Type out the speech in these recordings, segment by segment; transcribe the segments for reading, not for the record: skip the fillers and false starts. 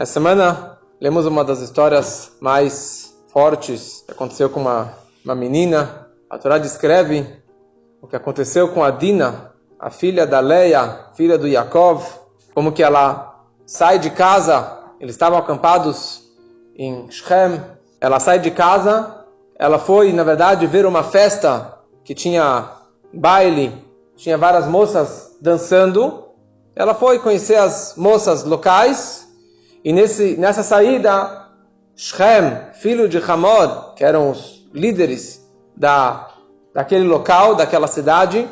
Essa semana lemos uma das histórias mais fortes que aconteceu com uma menina. A Torá descreve o que aconteceu com a Dina, a filha da Leia, filha do Yaakov, como que ela sai de casa. Eles estavam acampados em Shem. Ela sai de casa, ela foi, na verdade, ver uma festa que tinha baile, tinha várias moças dançando. Ela foi conhecer as moças locais. E nessa saída, Shem, filho de Hamor, que eram os líderes daquele local, daquela cidade,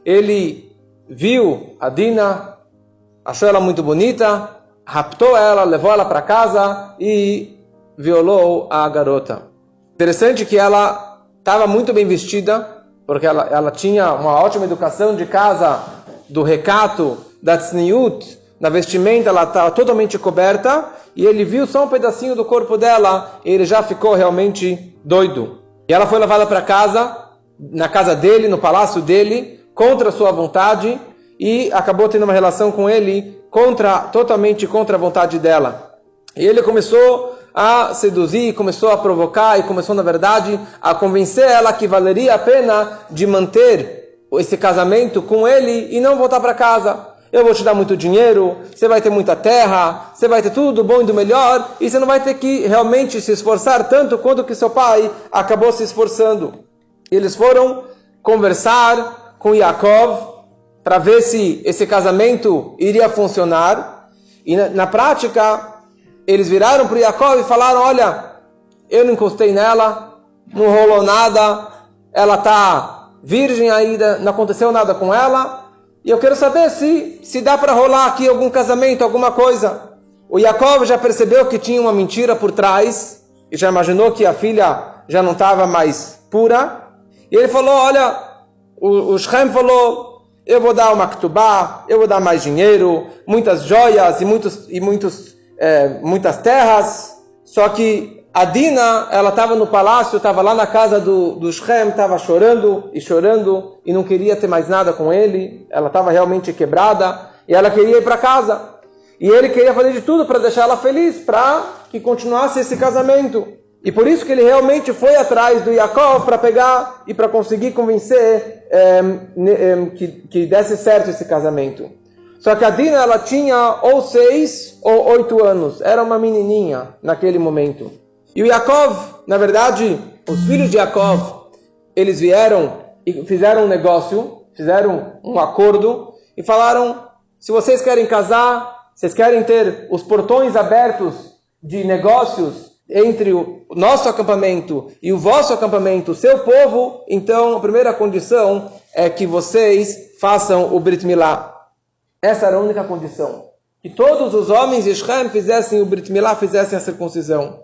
ele viu a Dina, achou ela muito bonita, raptou ela, levou ela para casa e violou a garota. Interessante que ela estava muito bem vestida, porque ela tinha uma ótima educação de casa, do recato, da tzniut. Na vestimenta ela estava totalmente coberta, e ele viu só um pedacinho do corpo dela, e ele já ficou realmente doido. E ela foi levada para casa, na casa dele, no palácio dele, contra a sua vontade, e acabou tendo uma relação com ele totalmente contra a vontade dela. E ele começou a seduzir, começou a provocar, e começou, na verdade, a convencer ela que valeria a pena de manter esse casamento com ele e não voltar para casa. Eu vou te dar muito dinheiro, você vai ter muita terra, você vai ter tudo do bom e do melhor, e você não vai ter que realmente se esforçar tanto quanto que seu pai acabou se esforçando. Eles foram conversar com Yaakov para ver se esse casamento iria funcionar. E na prática, eles viraram para Yaakov e falaram: olha, eu não encostei nela, não rolou nada, ela está virgem ainda, não aconteceu nada com ela. E eu quero saber se dá para rolar aqui algum casamento, alguma coisa. O Yaakov já percebeu que tinha uma mentira por trás, e já imaginou que a filha já não estava mais pura. E ele falou: olha, o Shem falou, eu vou dar uma ktubá, eu vou dar mais dinheiro, muitas joias e muitas terras. Só que a Dina, ela estava no palácio, estava lá na casa do Shem, estava chorando e não queria ter mais nada com ele. Ela estava realmente quebrada e ela queria ir para casa. E ele queria fazer de tudo para deixar ela feliz, para que continuasse esse casamento. E por isso que ele realmente foi atrás do Yaakov para pegar e para conseguir convencer que desse certo esse casamento. Só que a Dina, ela tinha ou 6 ou 8 anos. Era uma menininha naquele momento. E o Yaakov, na verdade, os filhos de Yaakov, eles vieram e fizeram um negócio, fizeram um acordo e falaram: se vocês querem casar, vocês querem ter os portões abertos de negócios entre o nosso acampamento e o vosso acampamento, o seu povo, então a primeira condição é que vocês façam o Brit Milá. Essa era a única condição. Que todos os homens de Shem fizessem o Brit Milá, fizessem a circuncisão.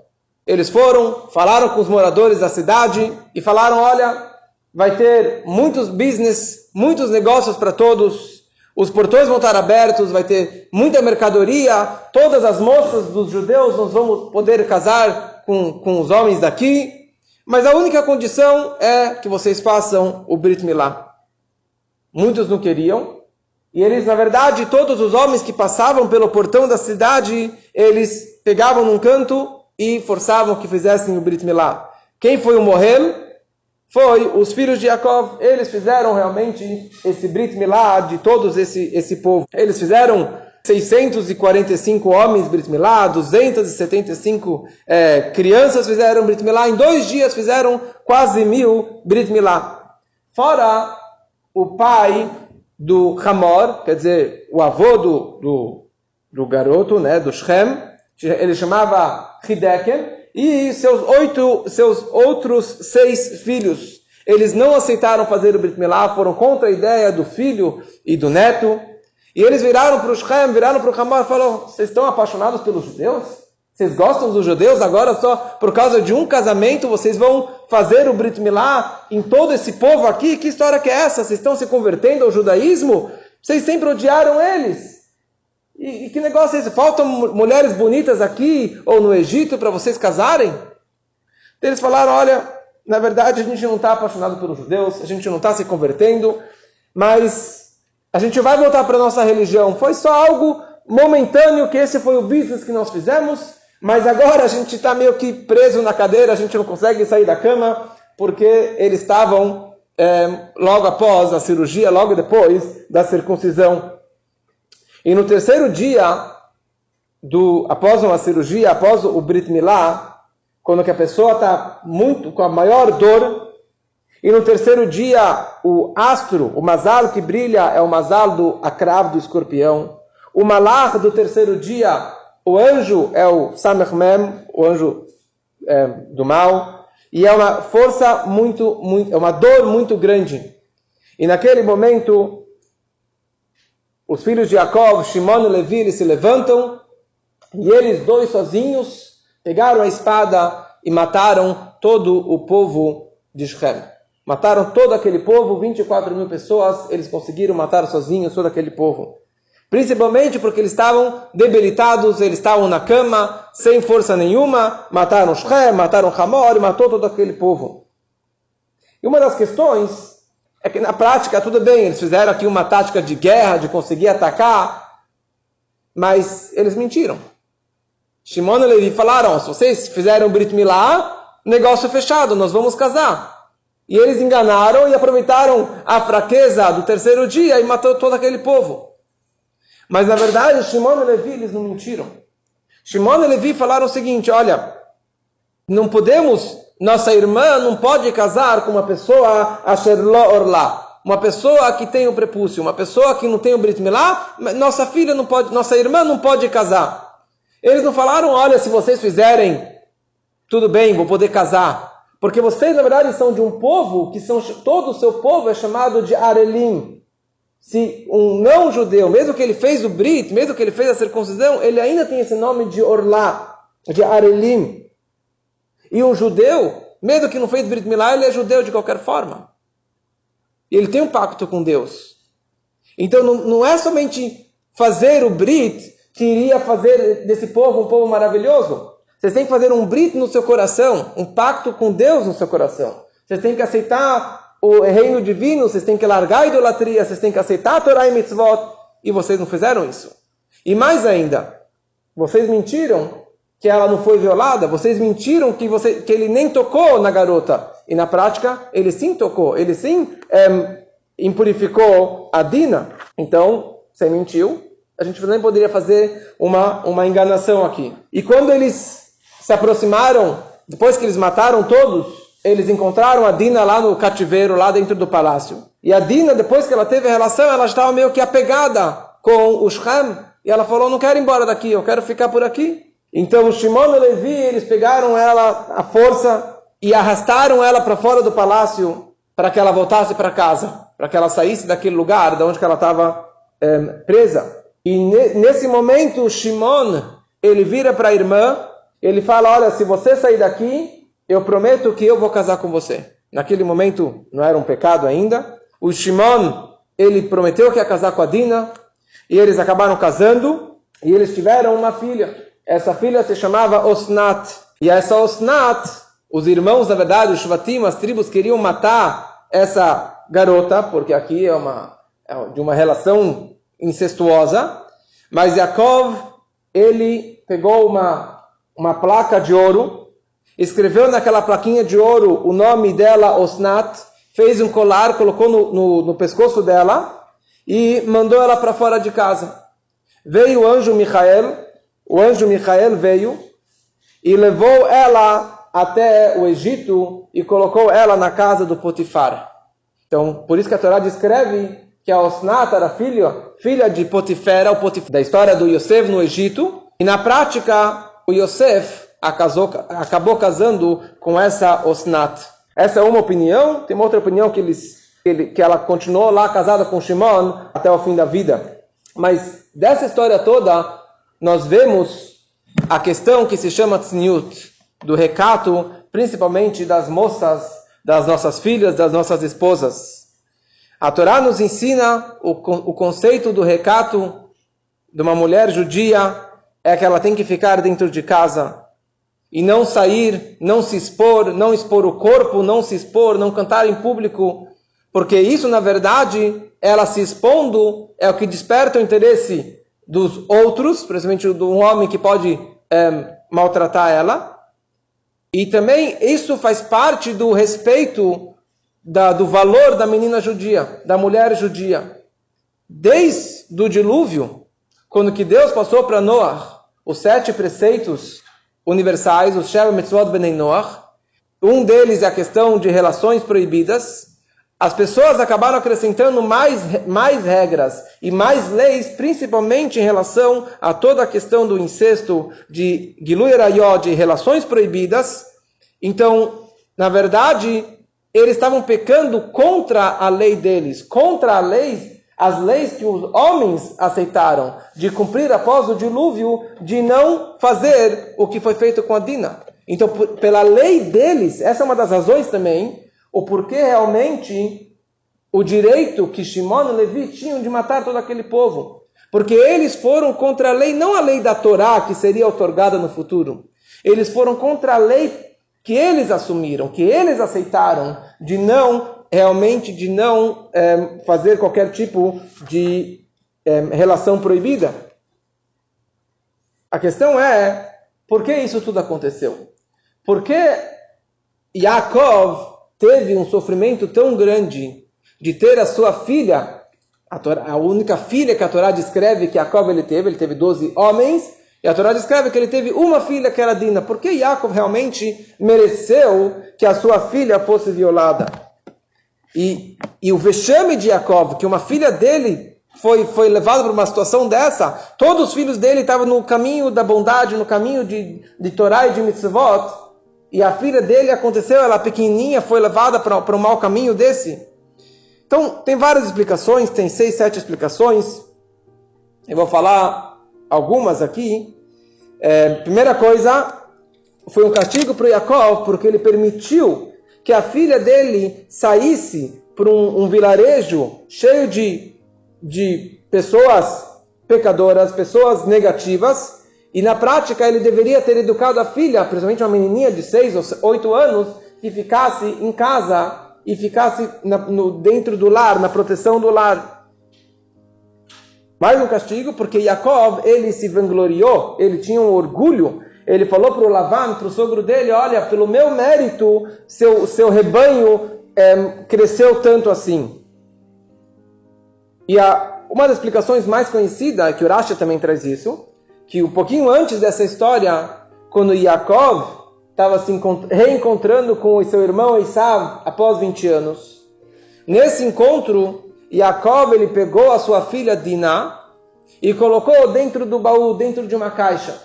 Eles foram, falaram com os moradores da cidade e falaram: olha, vai ter muitos business, muitos negócios para todos, os portões vão estar abertos, vai ter muita mercadoria, todas as moças dos judeus nós vamos poder casar com os homens daqui, mas a única condição é que vocês façam o Brit Milá. Muitos não queriam, e eles, na verdade, todos os homens que passavam pelo portão da cidade, eles pegavam num canto e forçavam que fizessem o Brit Milá. Quem foi o Mohel? Foi os filhos de Yaakov. Eles fizeram realmente esse Brit Milá de todos esse povo. Eles fizeram 645 homens Brit Milá, 275 crianças fizeram Brit Milá. Em 2 dias fizeram quase 1000 Brit Milá. Fora o pai do Hamor, quer dizer, o avô do garoto, né, do Shem, ele chamava Hideken, e seus outros 6 filhos, eles não aceitaram fazer o Brit Milá, foram contra a ideia do filho e do neto, e eles viraram para o Shem, viraram para o Hamor e falaram: vocês estão apaixonados pelos judeus? Vocês gostam dos judeus? Agora só por causa de um casamento vocês vão fazer o Brit Milá em todo esse povo aqui? Que história que é essa? Vocês estão se convertendo ao judaísmo? Vocês sempre odiaram eles. E que negócio é esse? Faltam mulheres bonitas aqui ou no Egito para vocês casarem? Eles falaram: olha, na verdade a gente não está apaixonado pelos judeus, a gente não está se convertendo, mas a gente vai voltar para a nossa religião. Foi só algo momentâneo, que esse foi o business que nós fizemos, mas agora a gente está meio que preso na cadeira, a gente não consegue sair da cama, porque eles estavam logo após a cirurgia, logo depois da circuncisão. E no terceiro dia, após uma cirurgia, após o Brit Milá, quando que a pessoa está muito com a maior dor, e no terceiro dia, o astro, o mazal que brilha, é o mazal do Akrav, do escorpião. O malach do terceiro dia, o anjo é o Samech Mem, o anjo do mal. E é uma força é uma dor muito grande. E naquele momento, os filhos de Jacob, Shimon e Levi, eles se levantam, e eles dois sozinhos pegaram a espada e mataram todo o povo de Shem. Mataram todo aquele povo, 24 mil pessoas, eles conseguiram matar sozinhos todo aquele povo. Principalmente porque eles estavam debilitados, eles estavam na cama, sem força nenhuma, mataram Shem, mataram Hamor e matou todo aquele povo. E uma das questões é que na prática, tudo bem, eles fizeram aqui uma tática de guerra, de conseguir atacar, mas eles mentiram. Shimon e Levi falaram, se vocês fizeram Brit Milá, negócio fechado, nós vamos casar. E eles enganaram e aproveitaram a fraqueza do terceiro dia e matou todo aquele povo. Mas na verdade, Shimon e Levi, eles não mentiram. Shimon e Levi falaram o seguinte, olha, não podemos, nossa irmã não pode casar com uma pessoa asher lo orla, uma pessoa que tem o prepúcio, uma pessoa que não tem o Brit Milá, nossa filha não pode, nossa irmã não pode casar. Eles não falaram, olha, se vocês fizerem, tudo bem, vou poder casar. Porque vocês, na verdade, são de um povo, todo o seu povo é chamado de Arelim. Se um não-judeu, mesmo que ele fez o Brit, mesmo que ele fez a circuncisão, ele ainda tem esse nome de Orlá, de Arelim. E um judeu, mesmo que não fez Brit Milá, ele é judeu de qualquer forma. E ele tem um pacto com Deus. Então não é somente fazer o Brit que iria fazer desse povo um povo maravilhoso. Vocês têm que fazer um Brit no seu coração, um pacto com Deus no seu coração. Vocês têm que aceitar o reino divino, vocês têm que largar a idolatria, vocês têm que aceitar a Torá e Mitzvot, e vocês não fizeram isso. E mais ainda, vocês mentiram que ela não foi violada, vocês mentiram que ele nem tocou na garota, e na prática ele sim tocou, ele sim impurificou a Dina. Então, você mentiu, a gente nem poderia fazer uma enganação aqui. E quando eles se aproximaram, depois que eles mataram todos, eles encontraram a Dina lá no cativeiro, lá dentro do palácio. E a Dina, depois que ela teve a relação, ela estava meio que apegada com o Shem. E ela falou, não quero ir embora daqui, eu quero ficar por aqui. Então, o Shimon e Levi, eles pegaram ela à força e arrastaram ela para fora do palácio para que ela voltasse para casa, para que ela saísse daquele lugar de onde ela estava presa. E nesse momento, o Shimon, ele vira para a irmã, ele fala, olha, se você sair daqui, eu prometo que eu vou casar com você. Naquele momento, não era um pecado ainda. O Shimon, ele prometeu que ia casar com a Dina, e eles acabaram casando, e eles tiveram uma filha. Essa filha se chamava Osnat. E essa Osnat, os irmãos, na verdade, os Shvatim, as tribos, queriam matar essa garota, porque aqui é de uma relação incestuosa. Mas Yaakov, ele pegou uma placa de ouro, escreveu naquela plaquinha de ouro o nome dela, Osnat, fez um colar, colocou no pescoço dela e mandou ela para fora de casa. Veio o anjo Michael veio e levou ela até o Egito e colocou ela na casa do Potifar. Então, por isso que a Torá descreve que a Osnat era filha de Potifera, o Potifar, da história do Yosef no Egito. E na prática, o Yosef acabou casando com essa Osnat. Essa é uma opinião. Tem uma outra opinião que ela continuou lá casada com Shimon até o fim da vida. Mas dessa história toda, nós vemos a questão que se chama tzniut, do recato, principalmente das moças, das nossas filhas, das nossas esposas. A Torá nos ensina o conceito do recato de uma mulher judia, é que ela tem que ficar dentro de casa e não sair, não se expor, não expor o corpo, não se expor, não cantar em público, porque isso, na verdade, ela se expondo é o que desperta o interesse dos outros, principalmente do homem que pode maltratar ela. E também isso faz parte do respeito do valor da menina judia, da mulher judia. Desde o dilúvio, quando que Deus passou para Noah os 7 preceitos universais, os Sheva Mitzvot Bnei Noach, um deles é a questão de relações proibidas. As pessoas acabaram acrescentando mais regras e mais leis, principalmente em relação a toda a questão do incesto, de Gilui Arayot, de relações proibidas. Então, na verdade, eles estavam pecando contra a lei deles, contra as leis que os homens aceitaram, de cumprir após o dilúvio, de não fazer o que foi feito com a Dina. Então, pela lei deles, essa é uma das razões também, o porquê realmente o direito que Shimon e Levi tinham de matar todo aquele povo. Porque eles foram contra a lei, não a lei da Torá, que seria otorgada no futuro. Eles foram contra a lei que eles assumiram, que eles aceitaram, de não fazer qualquer tipo de relação proibida. A questão é, por que isso tudo aconteceu? Por que Yaakov teve um sofrimento tão grande de ter a sua filha, a única filha que a Torá descreve que Yaakov ele teve 12 homens, e a Torá descreve que ele teve uma filha que era Dina. Por que Yaakov realmente mereceu que a sua filha fosse violada? E o vexame de Yaakov, que uma filha dele foi levada para uma situação dessa, todos os filhos dele estavam no caminho da bondade, no caminho de Torá e de mitzvot, e a filha dele aconteceu, ela pequenininha, foi levada para um mau caminho desse. Então, tem várias explicações, tem 6, 7 explicações. Eu vou falar algumas aqui. Primeira coisa, foi um castigo para Yaakov, porque ele permitiu que a filha dele saísse para um vilarejo cheio de pessoas pecadoras, pessoas negativas, e na prática ele deveria ter educado a filha, principalmente uma menininha de 6 ou 8 anos, que ficasse em casa e ficasse dentro do lar, na proteção do lar. Mais um castigo, porque Yaakov, ele se vangloriou, ele tinha um orgulho, ele falou para o Lavan, para o sogro dele, olha, pelo meu mérito, seu rebanho cresceu tanto assim. E uma das explicações mais conhecidas, que o Rashi também traz isso, que um pouquinho antes dessa história, quando Yaakov estava se reencontrando com o seu irmão Esav após 20 anos, nesse encontro, Yaakov ele pegou a sua filha Dinah e colocou dentro do baú, dentro de uma caixa.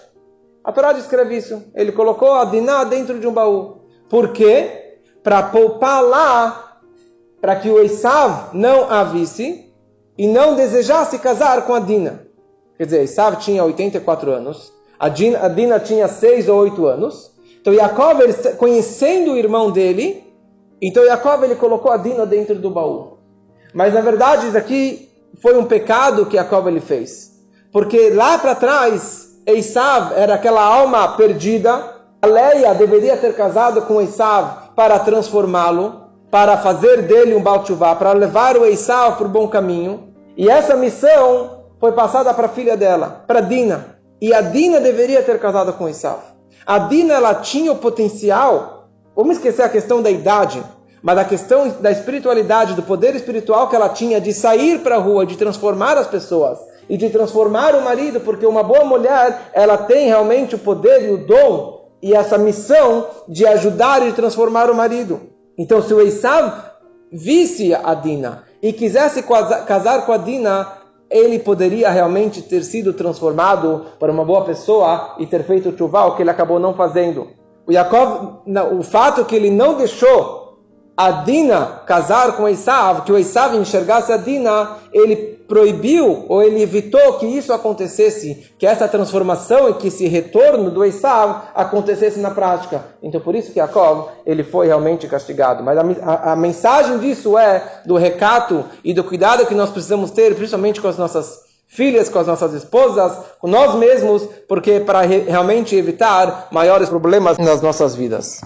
A Torá descreve isso. Ele colocou a Dinah dentro de um baú. Por quê? Para poupar lá, para que o Esav não a visse e não desejasse casar com a Dinah. Quer dizer, Esav tinha 84 anos, a Dinah tinha 6 ou 8 anos. Então Yaakov, conhecendo o irmão dele, então Yaakov ele colocou a Dinah dentro do baú. Mas na verdade isso aqui foi um pecado que Yaakov ele fez. Porque lá para trás, Esav era aquela alma perdida. A Leia deveria ter casado com Esav para transformá-lo, para fazer dele um Baal Teshuvah, para levar o Esav para o bom caminho. E essa missão foi passada para a filha dela, para Dina. E a Dina deveria ter casado com Esav. A Dina ela tinha o potencial, vamos esquecer a questão da idade, mas a questão da espiritualidade, do poder espiritual que ela tinha de sair para a rua, de transformar as pessoas e de transformar o marido, porque uma boa mulher, ela tem realmente o poder e o dom e essa missão de ajudar e de transformar o marido. Então, se o Esav visse a Dina e quisesse casar com a Dina, ele poderia realmente ter sido transformado para uma boa pessoa e ter feito o teshuvah, o que ele acabou não fazendo. O Yaakov, o fato que ele não deixou a Dina casar com Esav, que o Esav enxergasse a Dina, ele proibiu ou ele evitou que isso acontecesse, que essa transformação e que esse retorno do Esav acontecesse na prática. Então por isso que Yaakov ele foi realmente castigado. Mas a mensagem disso é do recato e do cuidado que nós precisamos ter, principalmente com as nossas filhas, com as nossas esposas, com nós mesmos, porque para realmente evitar maiores problemas nas nossas vidas.